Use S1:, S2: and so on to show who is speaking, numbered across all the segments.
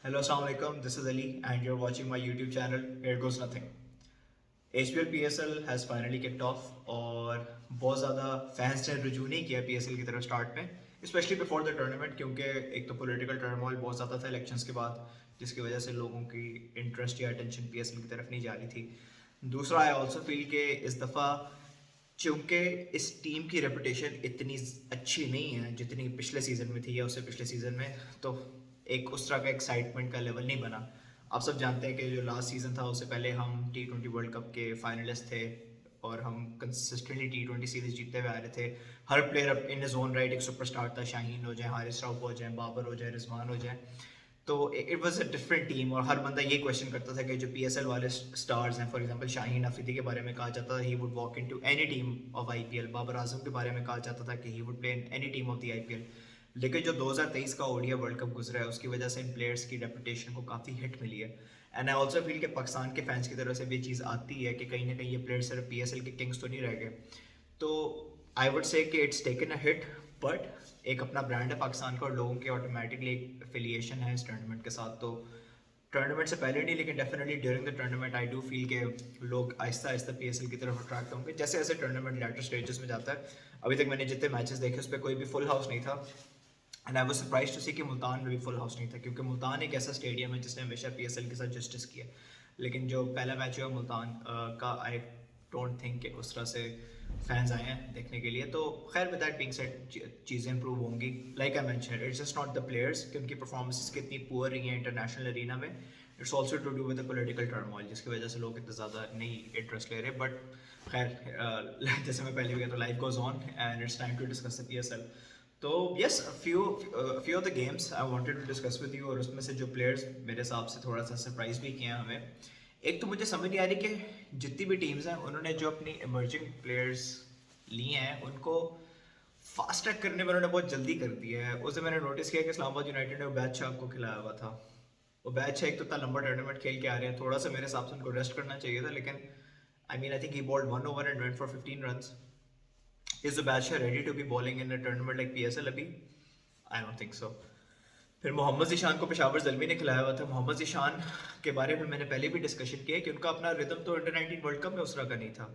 S1: Hello, Assalamu alaikum. This is Ali, and you're watching my YouTube channel. Here goes nothing. HPL PSL has finally kicked off और बहुत ज़्यादा fans ने रुजू नहीं किया PSL की तरफ स्टार्ट में, स्पेशली बिफोर द टूर्नामेंट, क्योंकि एक तो पॉलिटिकल टर्मोइल बहुत ज़्यादा था इलेक्शंस के बाद, जिसकी वजह से लोगों की इंटरेस्ट या अटेंशन PSL की तरफ नहीं जा रही थी. दूसरा, आई ऑल्सो फील कि इस दफ़ा चूँकि इस टीम की रेपुटेशन इतनी अच्छी नहीं है जितनी पिछले सीज़न में थी या उससे पिछले सीज़न में, तो एक उस तरह का एक्साइटमेंट का लेवल नहीं बना. आप सब जानते हैं कि जो लास्ट सीज़न था उससे पहले हम T20 वर्ल्ड कप के फाइनलिस्ट थे और हम कंसिस्टेंटली T20 सीरीज जीतते हुए आ रहे थे. हर player in his own right एक सुपरस्टार था. शाहीन हो जाए, हारिस राउफ हो जाए, बाबर हो जाए, रिजवान हो जाए, तो it was a different team. और हर बंदा ये क्वेश्चन करता था कि जो PSL वाले स्टार्स हैं, फॉर एग्जांपल शाहीन अफरीदी के बारे में कहा जाता था he would walk into any team of IPL. Babar Azam के बारे में कहा जाता था कि he would play in any team of the IPL. लेकिन जो 2023 का ODI वर्ल्ड कप गुजरा है उसकी वजह से इन प्लेयर्स की रेपुटेशन को काफ़ी हिट मिली है. एंड आई ऑल्सो फील कि पाकिस्तान के फैंस की तरफ से भी चीज़ आती है कि कहीं ना कहीं ये प्लेयर्स सिर्फ PSL के किंग्स तो नहीं रह गए. तो आई वुड से कि it's taken a hit, but एक अपना ब्रांड है पाकिस्तान का और लोगों की ऑटोमेटिकली एक एफिलिएशन है इस टूर्नामेंट के साथ. तो टूर्नामेंट से पहले नहीं, लेकिन definitely during the tournament I do feel के लोग आहिस्ता आहिस्ता PSL की तरफ अट्रैक्ट होंगे जैसे जैसे टूर्नामेंट लेटर स्टेजेस में जाता है. अभी तक मैंने जितने मैचेस देखे उस पर कोई भी फुल हाउस नहीं था. And I was surprise to see कि मुल्तान में भी फुल हाउस नहीं था, क्योंकि मुल्तान एक ऐसा स्टेडियम है जिसने हमेशा PSL के साथ जस्टिस किया. लेकिन जो पहला मैच हुआ मुल्तान का, आई डोंट थिंक कि उस तरह से फैंस आए हैं देखने के लिए. तो खैर, विद दैट बीइंग सेड चीज़ें इंप्रूव होंगी. Like I mention, it's just not the players कि उनकी परफॉर्मेंसेस कितनी पुअर रही हैं इंटरनेशनल अरीना में. It's also to do with the political turmoil, जिसकी वजह से लोग इतना ज़्यादा नहीं इंटरेस्ट ले रहे. बट खैर, जैसे मैं पहले भी कहता हूँ, life goes on and it's time to discuss the PSL. तो yes, few of the games I wanted to discuss with you, और उसमें से जो प्लेयर्स मेरे हिसाब से थोड़ा सा सरप्राइज भी किए हैं हमें. एक तो मुझे समझ नहीं आ रही कि जितनी भी टीम्स हैं उन्होंने जो अपनी इमर्जिंग प्लेयर्स लिए हैं उनको फास्ट ट्रैक करने में उन्होंने बहुत जल्दी कर दिया है. उसे मैंने नोटिस किया कि इस्लामाबाद यूनाइटेड ने उबैद शाह को खिलाया हुआ था. उबैद शाह एक तो इतना लंबा टूर्नामेंट खेल के आ रहे हैं, थोड़ा सा मेरे हिसाब से उनको रेस्ट करना चाहिए था. लेकिन I think he bowled 1 over and went for 15 runs. Is Basha ready to be bowling in a tournament like PSL अभी? I don't think so. फिर मोहम्मद ज़ीशान को पेशावर ज़ल्मी ने खिलाया हुआ था. मोहम्मद ज़ीशान के बारे में मैंने पहले भी डिस्कशन किया कि उनका अपना रिदम तो अंडर 19 वर्ल्ड कप में उस तरह का नहीं था.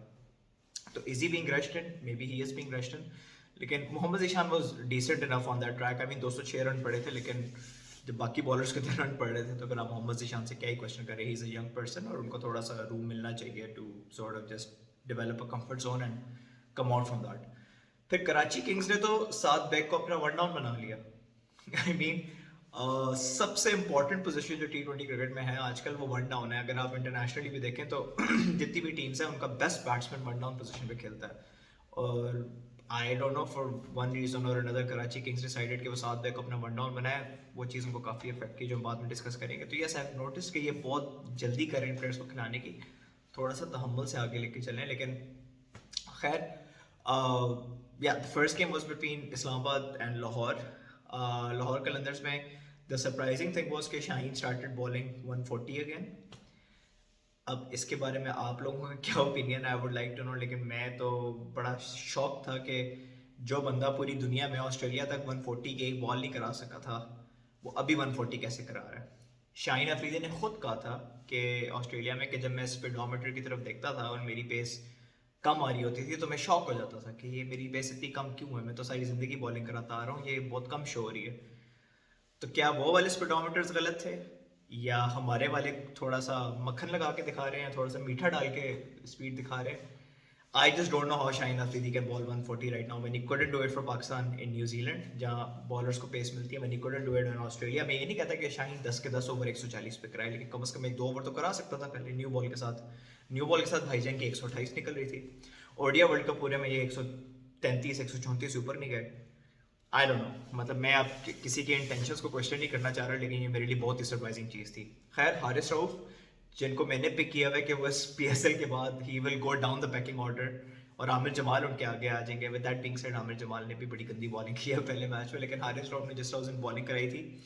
S1: तो is he being rushed in? Maybe he is being rushed in. लेकिन Mohammad Zeeshan was decent enough on that track. 206 run पड़े थे, लेकिन जब बाकी बॉलर्स के रन पड़ रहे थे तो फिर आप मोहम्मद ज़ीशान से क्या ही क्वेश्चन करें. He is a young person और उनको थोड़ा सा रूम मिलना चाहिए to sort of just develop a comfort zone and come out from that. फिर कराची किंग्स ने तो 7 बैक को अपना 1 डाउन बना लिया. आई मीन सबसे इंपॉर्टेंट पोजीशन जो T20 क्रिकेट में है आजकल वो 1 डाउन है. अगर आप इंटरनेशनली भी देखें तो जितनी भी टीम्स हैं उनका बेस्ट बैट्समैन 1 डाउन पोजीशन पे खेलता है. और I don't know, for one reason or another Karachi Kings decided कि वो 7 बैक को अपना 1 डाउन बनाए. वो चीज़ उनको काफ़ी इफेक्ट की, जो हम बाद में डिस्कस करेंगे. तो यस, आई हैव नोटिस कि ये बहुत जल्दी करें इन प्लेयर्स को खिलाने की, थोड़ा सा तहम्मुल से आगे लेके चलें. लेकिन खैर, yeah, the first game was between Islamabad and Lahore. Lahore Qalandars में the surprising thing was कि शाहीन started bowling 140 again. अब इसके बारे में आप लोगों का क्या opinion, I would like to know. लेकिन मैं तो बड़ा शॉक था कि जो बंदा पूरी दुनिया में ऑस्ट्रेलिया तक 140 के एक बॉल नहीं करा सका था, वो अभी 140 कैसे करा रहा है. शाहीन अफरीदी ने खुद कहा था कि ऑस्ट्रेलिया में कि जब मैं स्पीडोमीटर की तरफ देखता था और मेरी पेस कम आ रही होती थी तो मैं शॉक हो जाता था कि ये मेरी पेस इतनी कम क्यों है, मैं तो सारी ज़िंदगी बॉलिंग कराता आ रहा हूँ, ये बहुत कम शो हो रही है. तो क्या वो वाले स्पीडोमीटर्स गलत थे, या हमारे वाले थोड़ा सा मक्खन लगा के दिखा रहे हैं, थोड़ा सा मीठा डाल के स्पीड दिखा रहे हैं. I just don't know how Shaheen Afridi can ball 140 right now when he couldn't do it for Pakistan in New Zealand, जहाँ बॉलर्स को पेस मिलती है. When he couldn't do it in Australia. मैं ये नहीं कहता कि शाहीन 10 के 10 ओवर 140 पे कराए, लेकिन कम से कम 1-2 ओवर तो करा सकता था पहले न्यू बॉल के साथ. न्यू बॉल के साथ भाईजान की 128 निकल रही थी. ODI वर्ल्ड कप पूरे में ये 133 134 ऊपर नहीं गए. आई डोंट नो, मतलब मैं आप किसी के इंटेंशंस को क्वेश्चन नहीं करना चाह रहा, लेकिन ये मेरे लिए बहुत ही सरप्राइजिंग चीज़ थी. खैर, हारिस रऊफ जिनको मैंने पिक किया हुआ है कि बस PSL के बाद he will go down the banking order, और आमिर जमाल उनके आगे आ जाएंगे. With that being said, Aamir Jamal ने भी बड़ी गंदी बॉलिंग की है पहले मैच में, लेकिन हारिस रऊफ ने जिस तरह उस बॉलिंग कराई थी,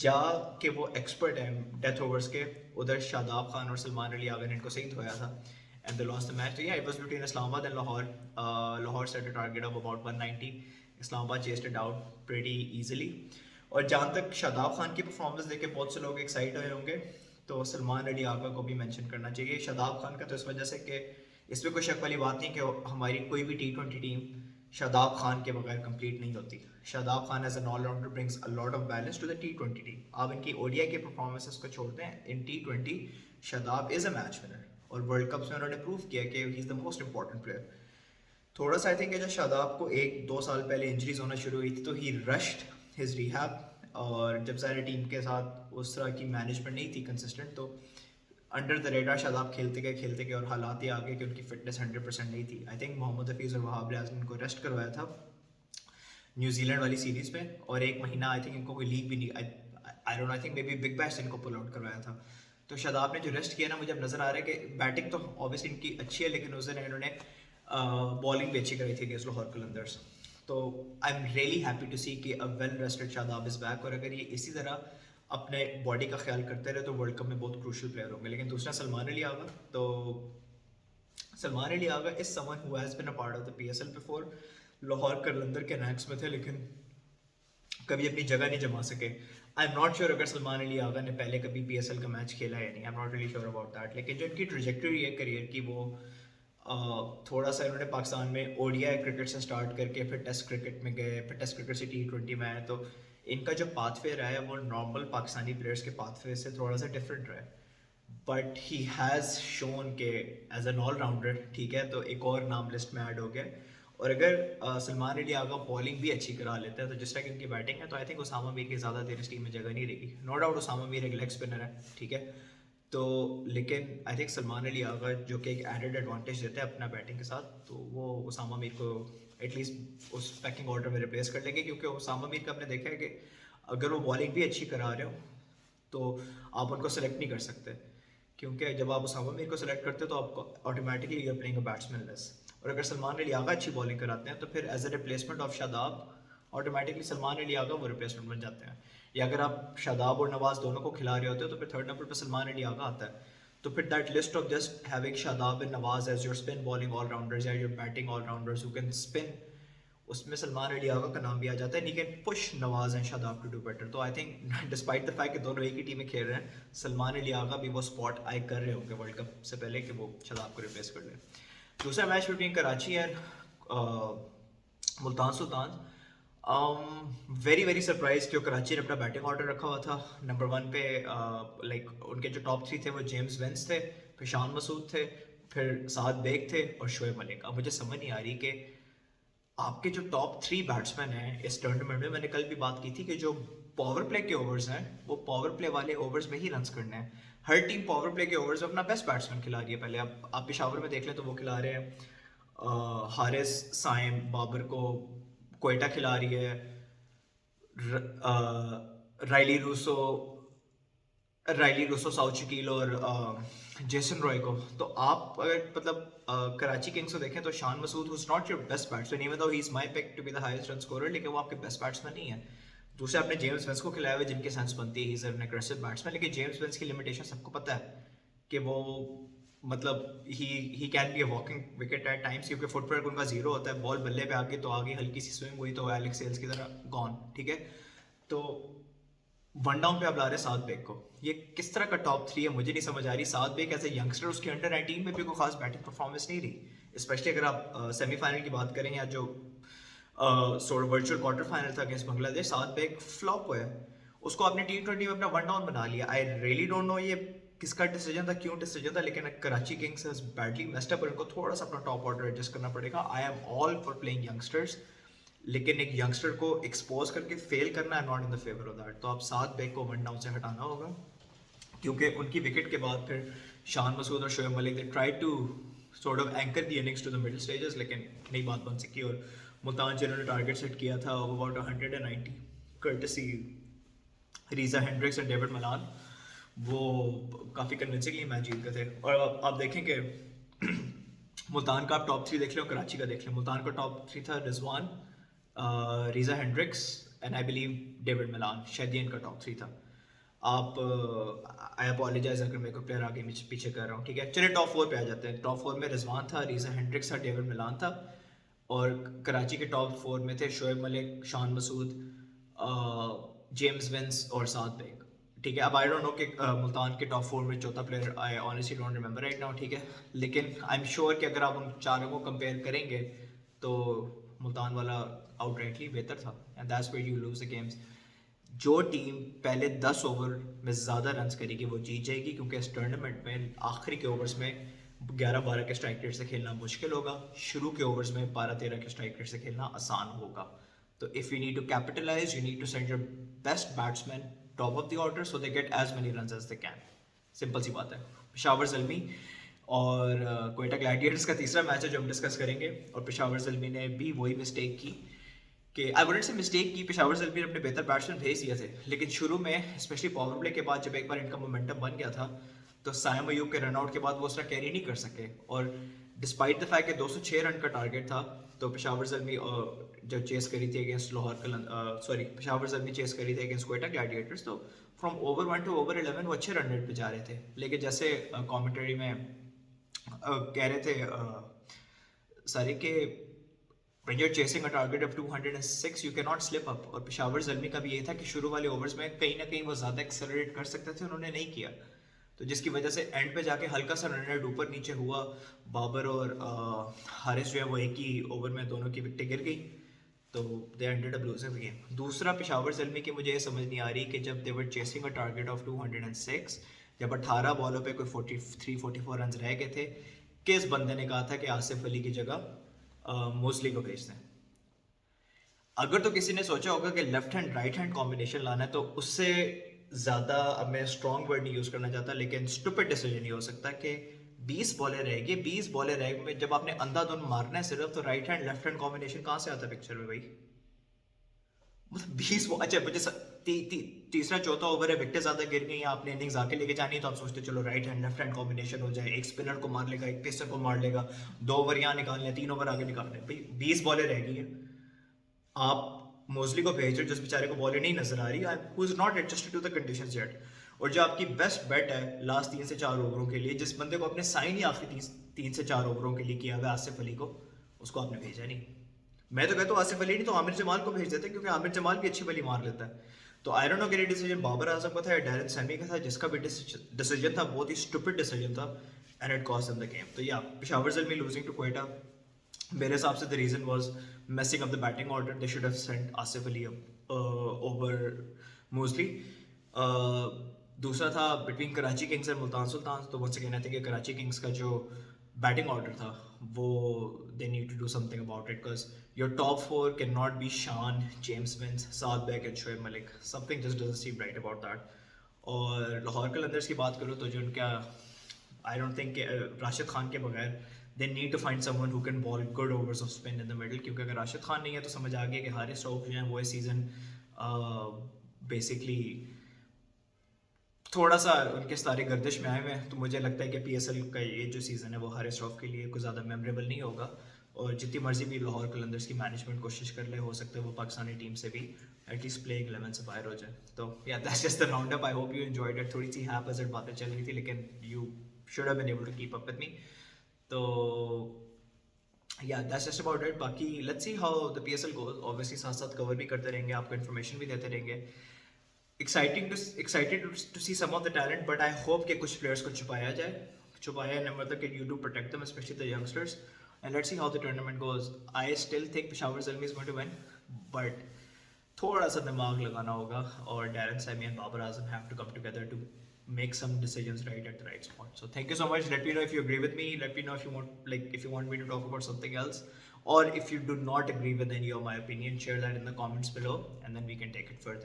S1: जा के वो एक्सपर्ट हैं डेथ ओवर्स के. उधर शादाब खान और सलमान अली आगा ने इनको सही धोया था and they lost the match. So yeah, it was between Islamabad and Lahore. Lahore set a target of about 190. Islamabad chased it out pretty easily. اور جہاں تک شاداب خان کی پرفارمنس دیکھ کے بہت سے لوگ ایکسائٹ ہوئے ہوں گے تو سلمان علی آغا کو بھی مینشن کرنا چاہیے. شاداب خان کا تو اس وجہ سے کہ اس میں کوئی شک والی بات نہیں کہ ہماری کوئی بھی T20 ٹیم شاداب خان کے بغیر کمپلیٹ نہیں ہوتی. Shadab Khan as an all rounder brings a lot of balance to the T20 team. آپ ان کی ODI کے پرفارمنسز کو چھوڑتے ہیں, in T20 Shadab is a match winner, اور ورلڈ کپس میں انہوں نے پروو کیا کہ he is the most important player. تھوڑا سا آئی تھنک کہ جب شاداب کو 1-2 سال پہلے انجریز ہونا شروع ہوئی تھی تو ہی رشڈ ہز ریہیب, اور جب ظاہر ٹیم کے ساتھ اس طرح کی مینجمنٹ نہیں تھی کنسسٹنٹ, تو انڈر دا ریڈار شاداب کھیلتے گئے اور حالات یہ آ گئے کہ ان کی فٹنس 100% نہیں تھی. آئی تھنک محمد حفیظ اور وہاب ریاض نے ان کو ریسٹ کروایا تھا نیوزی لینڈ والی سیریز میں, اور 1 مہینہ آئی تھنک ان کو کوئی لیگ بھی نہیں, I think maybe Big Bash ان کو پل آؤٹ کروایا تھا. تو شاداب نے جو ریسٹ کیا نا, مجھے اب نظر آ رہا ہے کہ بیٹنگ تو اوبیسلی ان کی اچھی ہے, لیکن اس دن انہوں نے بالنگ بھی اچھی کرائی تھی اگینسٹ لاہور قلندرز. تو I am really happy to see کہ well rested Shadab is back, اور اگر یہ اسی طرح اپنے باڈی کا خیال کرتے رہے تو ورلڈ کپ میں بہت کروشل پلیئر ہوں گے. لیکن دوسرا سلمان علی آغا, تو سلمان علی آغا از سمن who has been a part of the PSL before. Lahore Qalandar کے رینکس میں تھے لیکن کبھی اپنی جگہ نہیں جما سکے. آئی ایم ناٹ شیور اگر سلمان علی آغا نے پہلے کبھی PSL کا میچ کھیلا ہے یا نہیں, I am not really sure about that. لیکن جو ان کی ٹریجیکٹری ہے کریئر کی, وہ تھوڑا سا انہوں نے پاکستان میں ODI کرکٹ سے اسٹارٹ کر کے پھر ٹیسٹ کرکٹ میں گئے, پھر ٹیسٹ کرکٹ سے T20 میں آئے, تو ان کا جو پاتھ وے رہا ہے وہ نارمل پاکستانی پلیئرس کے پاتھ وے سے تھوڑا سا ڈفرینٹ رہا ہے. بٹ ہی ہیز شون کہ ایز این آل راؤنڈر, ٹھیک ہے, تو ایک اور نام لسٹ میں ایڈ ہو گیا. اور اگر سلمان علی آغا بالنگ بھی اچھی کرا لیتا ہے تو جس طرح کی ان کی بیٹنگ ہے, تو آئی تھنک اسامہ میر کی زیادہ دیر اس ٹیم میں جگہ نہیں رہے گی. نو ڈاؤٹ اسامہ میر ایک لیگ اسپنر ہے, ٹھیک ہے, تو لیکن آئی تھنک سلمان علی آغا جو کہ ایک ایڈڈ ایڈوانٹیج دیتے ہیں اپنا بیٹنگ کے ساتھ, تو وہ اسامہ میر کو ایٹ لیسٹ اس پیکنگ آرڈر میں ریپلیس کر لیں گے. کیونکہ اسامہ میر کا ہم نے دیکھا ہے کہ اگر وہ بالنگ بھی اچھی کرا رہے ہو تو آپ ان کو سلیکٹ نہیں کر سکتے, کیونکہ جب آپ اسامہ میر کو سلیکٹ کرتے تو آپ کو automatically you are playing a batsman less. اور اگر سلمان علی آغا اچھی بالنگ کراتے ہیں تو پھر as a replacement of Shadab automatically Salman Ali Agha وہ ریپلیسمنٹ بن جاتے ہیں. یا اگر آپ شاداب اور نواز دونوں کو کھلا رہے ہوتے ہو تو پھر 3rd نمبر پہ سلمان علی آغا آتا ہے. تو پھر that list of just having Shadab and Nawaz as your spin bowling all rounders یا your batting all rounders who can spin, اس میں سلمان علی آغا کا نام بھی آ جاتا ہے. لیکن push Nawaz and Shadab to do better. تو I think despite the fact کہ دونوں ایک ہی ٹیم میں کھیل رہے ہیں, سلمان علی آغا بھی وہ اسپاٹ آئی کر رہے ہوں گے ورلڈ کپ سے پہلے کہ وہ شاداب کو ریپلیس کر لیں. دوسرا match between Karachi and Multan Sultan, very surprise کہ کراچی نے اپنا بیٹنگ آرڈر رکھا ہوا تھا. نمبر 1 پہ لائک ان کے جو ٹاپ 3 تھے وہ جیمز وینس تھے, پھر شان مسعود تھے, پھر سعد بیگ تھے, اور شعیب ملک. اب مجھے سمجھ نہیں آ رہی کہ آپ کے جو ٹاپ 3 بیٹسمین ہیں اس ٹورنامنٹ میں نے کل بھی بات کی تھی کہ جو پاور پلے کے اوورز ہیں وہ پاور پلے والے اوورز میں ہی رنس کرنے ہیں. ہر ٹیم پاور پلے کے اوورز میں اپنا بیسٹ بیٹسمین کھلا رہی ہے. پہلے آپ پشاور میں دیکھ لیں تو وہ کھلا رہے ہیں حارث سائم بابر کو, کوئٹہ کھلا رہی ہے رائلی روسو ساؤتھ شکیل اور جیسن رائے کو. تو آپ اگر مطلب کراچی کنگز کو دیکھیں تو Shan Masood who's not your best batsman, even though he is my pick to be the highest run scorer, لیکن وہ آپ کے بیسٹ بیٹسمین نہیں ہیں. دوسرے آپ نے جیمز وینس کو کھلایا ہوئے جن کے سینس بنتی ہے, he is an aggressive batsman, لیکن جیمز وینس کی لمیٹیشن سب کو پتہ ہے کہ وہ مطلب he can be a walking wicket at times, کیونکہ فٹ ورک ان کا 0 ہوتا ہے. بال بلے پہ آگے تو آگے ہلکی سی سوئنگ ہوئی تو ایلکس سیلز کی طرح گون, ٹھیک ہے. تو 1 ڈاؤن پہ آپ لا رہے ہیں سعد بیگ کو, یہ کس طرح کا ٹاپ 3 ہے مجھے نہیں سمجھ آ رہی. سعد بیگ ایز اے ینگسٹر اس کے انڈر 19 میں بھی کوئی خاص بیٹنگ پرفارمنس نہیں رہی, اسپیشلی اگر آپ سیمی فائنل کی بات کریں یا جو ورچوئل کوارٹر فائنل تھا اگینسٹ بنگلہ دیش. سعد بیگ فلاپ ہوا ہے, اس کو آپ نے T20 میں اپنا 1 ڈاؤن بنا لیا. آئی ریئلی ڈونٹ نو یہ کس کا ڈیسیجن تھا, کیوں ڈیسیجن تھا, لیکن Karachi Kings has badly messed up, اور ان کو تھوڑا سا اپنا ٹاپ آرڈر ایڈجسٹ کرنا پڑے گا. I am all for playing youngsters, لیکن ایک ینگسٹر کو ایکسپوز کر کے فیل کرنا ہے not in the favour of that. تو آپ سعد بیگ کو 1 ڈاؤن سے ہٹانا ہوگا, کیونکہ ان کی وکٹ کے بعد پھر شان مسعود اور Shoaib Malik they try to sort of anchor the innings to the middle stages, لیکن نئی بات بن سکی. اور ملتان جنہوں نے ٹارگیٹ سیٹ کیا تھا about 190 courtesy Reeza Hendricks and David Malan, وہ کافی کنونسنگلی میچ جیت گئے تھے. اور آپ دیکھیں کہ ملتان کا آپ ٹاپ 3 دیکھ لیں اور کراچی کا دیکھ لیں. ملتان کا ٹاپ 3 تھا Rizwan, Reeza Hendricks and I believe David Malan, شاید یہ ان کا ٹاپ 3 تھا. آپ آئی اپالوجائز اگر میرے کو پلیئر آگے پیچھے کر رہا ہوں, ٹھیک ہے. چلے ٹاپ 4 پہ آ جاتے ہیں. ٹاپ 4 میں رضوان تھا, ریزا ہینڈرکس تھا, ڈیوڈ ملان تھا, اور کراچی کے ٹاپ 4 میں تھے شعیب ملک, شان مسعود, जेम्स विंस और साथ बेग, ठीक है। अब आई डोंट नो कि मुल्तान के टॉप 4 में चौथा player, I honestly don't remember right now, ठीक है। लेकिन आई एम श्योर कि अगर आप उन चारों को कंपेयर करेंगे तो मुल्तान वाला आउटराइटली बेहतर था, and that's where you lose the games. जो टीम पहले 10 ओवर में ज़्यादा रन्स करेगी वो जीत जाएगी, क्योंकि इस टूर्नामेंट में आखिरी के ओवर्स में 11-12 के स्ट्राइक रेट से खेलना मुश्किल होगा, शुरू के ओवर्स में 12-13 के स्ट्राइक रेट से खेलना आसान होगा। तो if you need to capitalise, you need to send your best batsman top of the order so they get as many runs as they can. Simple सी बात है। पेशावर ज़ल्मी और कोयटा ग्लैडिएटर्स का तीसरा मैच है जो हम डिस्कस करेंगे, और पेशावर ज़ल्मी ने भी वही मिस्टेक की कि आई वुडंट से मिस्टेक की, पेशावर ज़ल्मी ने अपने बेहतर बैट्समैन भेज दिए थे, लेकिन शुरू में स्पेशली पावर प्ले के बाद जब एक बार इनका मोमेंटम बन गया था तो सायम अयूब के रन आउट के बाद वो उसका कैरी नहीं कर सके। और डिस्पाइट द फैक्ट कि 206 रन का टारगेट था, तो पेशावर ज़ल्मी जब चेस करी थी अगेंस्ट पेशावर ज़ल्मी चेस करी थी अगेंस्ट कोयटा ग्लैडिएटर्स, तो फ्रॉम ओवर 1 टू ओवर 11 वो अच्छे रन रेट पे जा रहे थे। लेकिन जैसे कॉमेंट्री में कह रहे थे सारे के when you're chasing a target of 206 you cannot slip up, और पेशावर ज़ल्मी का भी ये था कि शुरू वाले ओवर्स में कहीं ना कहीं वो ज़्यादा एक्सेलरेट कर सकते थे, उन्होंने नहीं किया, तो जिसकी वजह से एंड पे जाके हल्का सा रन रेट ऊपर नीचे हुआ। बाबर और हारिस जो है वो एक ही ओवर में दोनों की विकेटें गिर गई, तो they ended up losing the game. दूसरा पेशावर ज़ल्मी की मुझे ये समझ नहीं आ रही कि जब दे वर चेसिंग अ टारगेट ऑफ 206, जब 18 बॉलों पे कोई 43-44 रन रह गए थे, किस बंदे ने कहा था कि आसिफ अली की जगह मोस्टली को भेज दें। अगर तो किसी ने सोचा होगा कि left hand right hand combination लाना है, तो उससे ज़्यादा, अब मैं स्ट्रॉन्ग वर्ड नहीं यूज़ करना चाहता, लेकिन स्टूपिड डिसीजन ये हो सकता है कि 20 बॉलें रहेगी, 20 बॉलें रहेगी में जब आपने अंधाधुन मारना है सिर्फ, तो right hand left hand combination कहाँ से आता है पिक्चर में भाई? मतलब 20 अच्छा मुझे तीसरा चौथा ओवर है, विकेटें ज़्यादा गिर गई, आपने इनिंग्स आके लेके जानी है, तो आप सोचते चलो right hand left hand combination हो जाए, एक स्पिनर को मार लेगा, एक पेसर को मार लेगा, 2 ओवर यहाँ निकालने, 3 ओवर आगे निकालने। भाई 20 बॉलें रह गई हैं, आप मोस्टली को भेज रहे हो जिस बेचारे को बॉलें नहीं नजर आ रही, who is not adjusted to the conditions yet. और जो आपकी बेस्ट बेट है लास्ट 3 से 4 ओवरों के लिए, जिस बंदे को आपने साइन ही आखिरी 3 से 4 ओवरों के लिए किया हुआ आसिफ अली को, उसको आपने भेजा नहीं। मैं तो कहता हूँ आसिफ अली नहीं तो आमिर जमाल को भेज देते, क्योंकि आमिर जमाल भी अच्छी बली मार लेता है। तो आई डोंट नो कि ये डिसीजन बाबर आजम का था या डैरेन सैमी का था, जिसका भी डिसीजन था बहुत ही स्टूपिड डिसीजन था, and it cost them the game. तो या पेशावर ज़ल्मी लूजिंग टू क्वेटा, मेरे हिसाब से the reason was messing up the batting order, they should have sent Asif Ali over mostly. दूसरा था between Karachi Kings and Multan Sultan, तो once again I think Karachi Kings का जो बैटिंग ऑर्डर था वो they need to do something about it, because your top 4 can not be Shan, James Vince, Saad Baig and Shoaib Malik, something just doesn't seem right about that. और लाहौर कलंदर्स की बात करूँ तो जो उनका, I don't think Rashid Khan के बगैर they need to find someone who can bowl good overs of spin in the middle, क्योंकि अगर राशिद खान नहीं है तो समझ आ गया कि हारिस रऊफ जो है वो इस सीज़न बेसिकली थोड़ा सा उनके सारे गर्दिश में आए हुए हैं। तो मुझे लगता है कि PSL का ये जो सीज़न है वो हारिस रऊफ के लिए कुछ ज़्यादा मेमोरेबल नहीं होगा, और जितनी मर्जी भी लाहौर कलंदर्स की मैनेजमेंट कोशिश कर ले, हो सकता है वो पाकिस्तानी टीम से भी एटलीस्ट प्लेइंग 11 से बाहर हो जाए। तो yeah that's just the round up, I hope you enjoyed it. थोड़ी सी हैपेजेड बातें चल रही थी, लेकिन you should have been able to keep up with me. तो yeah that's just about it. बाकी let's see how the PSL goes, obviously साथ साथ कवर भी करते रहेंगे, आपको इन्फॉर्मेशन भी देते रहेंगे। excited to see some of the talent, but I hope कि कुछ players को छुपाया है मतलब कि you do protect them, especially the youngsters, and let's see how the tournament goes. I still think Peshawar Zalmi is going to win, but थोड़ा सा दिमाग लगाना होगा, और Darren Sammy and Babar Azam have to come together to make some decisions right at the right spot. So thank you so much. Let me know if you agree with me. Let me know if you want me to talk about something else, or if you do not agree with any of my opinion, share that in the comments below, and then we can take it further.